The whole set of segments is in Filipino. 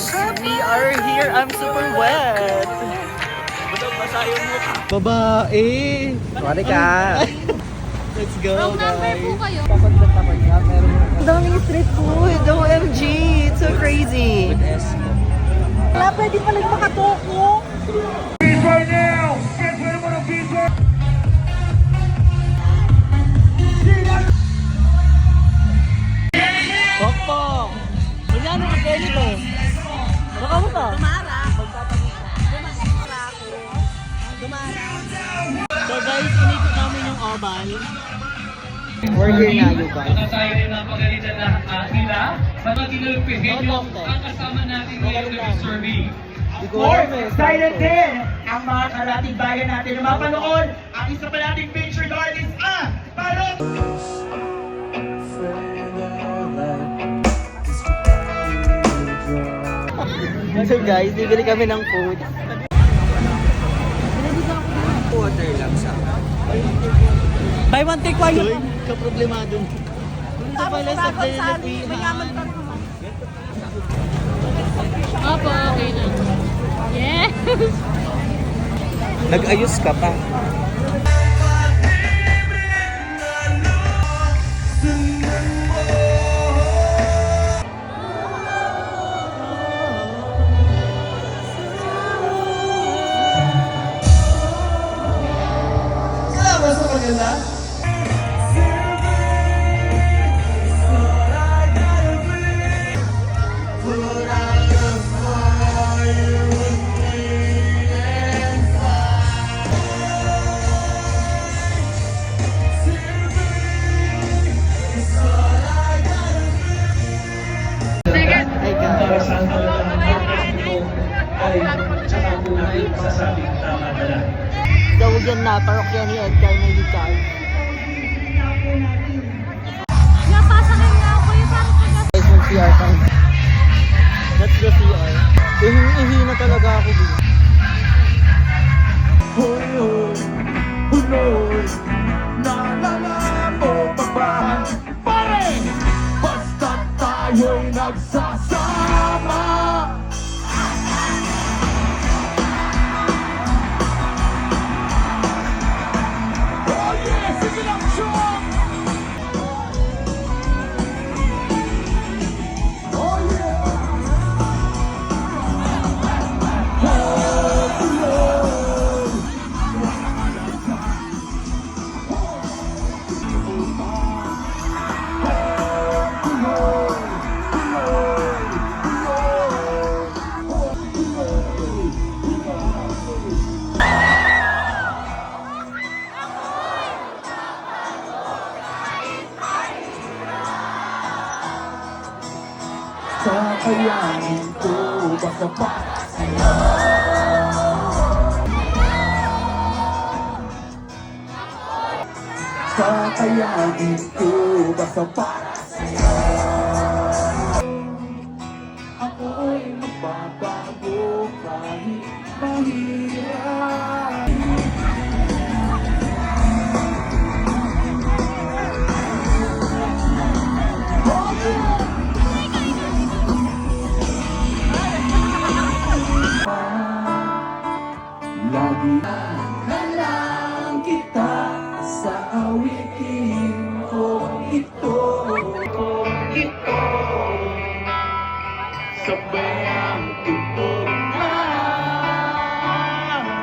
We are here. I'm super wet. Babae. Pare ka. Let's go, Wrong number guys. po kayo. Ang daming street food. OMG. It's so crazy. Wala, pwede pa lang makatoko. Right now, get rid of the pizza. Pokpok. Kunyano ka ganito. Baka mo ka? So guys, inikot namin yung oval. We're here na, you guys. Mga tayo ay napagalitan na nila sa Matinal Peheño ang kasama natin ngayon na survey. Or, silent din ang mga karating bayan natin na mapanood ang isa pa nating featured artist, Parang! So guys, bibili kami ng food. Water lang sa buy one take one. Uy, kaproblemado. Ito pala sa Delipihan. Opo, okay lang. Yes! Nag-ayos ka pa. Dawagan na, parokya ni Edgar na Hikal. Napasakin nga ako yung parang pag- Guys, mag-CR tayo. Let's go CR. Ihi na talaga ako dito. Hoy, hoy, hunoy, naalala mo pa ba? Pare! Basta tayo'y nagsasama! Oh yeah, sige lang, Sean! Oh yeah! Kakayanin ko basta para sa'yo. Kakayanin ko basta para sa'yo. Ako'y magbabago kahit mahirap. Lagi na lang kita sa awitin kong ito. Sabay ang tutok na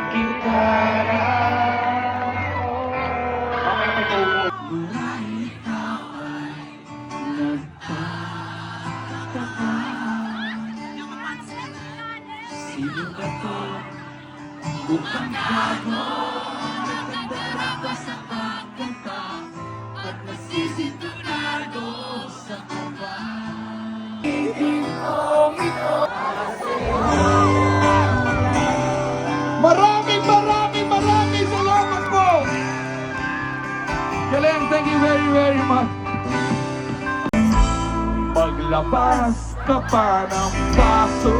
gitara. Marahil ikaw ay nagtataka. Sino ka to? Bukang bago, nagkandara pa sa pagkanta at nasisintunado sa kaba. Maraming salamat po! Galing, thank you very much. Paglabas ka pa ng paso,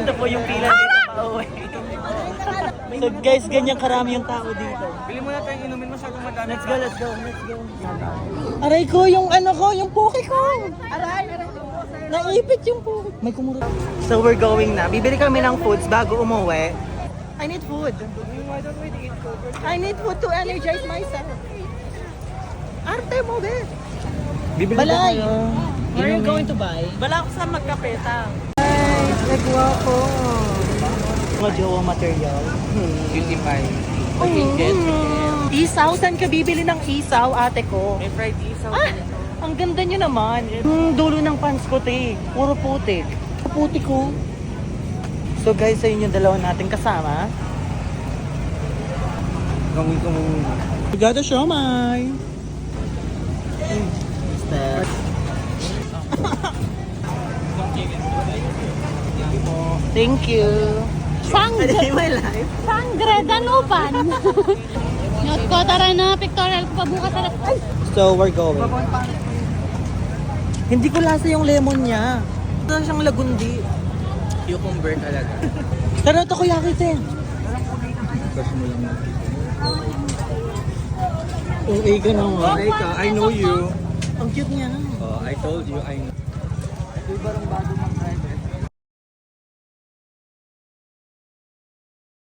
ganito po yung pila dito pa uwi. So guys, ganyan karami yung tao dito. Bili mo na tayong inumin, masyadong madami. Let's go, let's go, let's go. Aray ko, yung ano ko, yung puki ko. Aray. Naipit yung puki. May kumura. So we're going na. Bibili kami ng foods bago umuwi. I need food. I need food to energize myself. Arte mo, be. Bibili Balay. tayo. Where are you going to buy? Bala ako sa magkapeta. Ay, nagwapo. Mga jowa material. Cutie pie. Isaw, saan ka bibili ng isaw, ate ko? May fried isaw. Ah, ang ganda nyo naman. Yung dulo ng pants ko, te. Puro putik. Putik ko. So guys, sa inyo dalawa natin kasama. Gawin ko muna. We got a siomay. Thank you. Sangre. My life. Sangre, danupan. Note ko, tara na, pictorial ko pa bukas. Ay! So, we're going. Hindi ko lasa yung lemon niya. Ito siyang lagundi. Cucumber talaga. Tara, takoyaki, te. Kasi mo lang. Okay ka na nga. Okay ka, I know you. Ang cute niya. Oh, I told you, I know.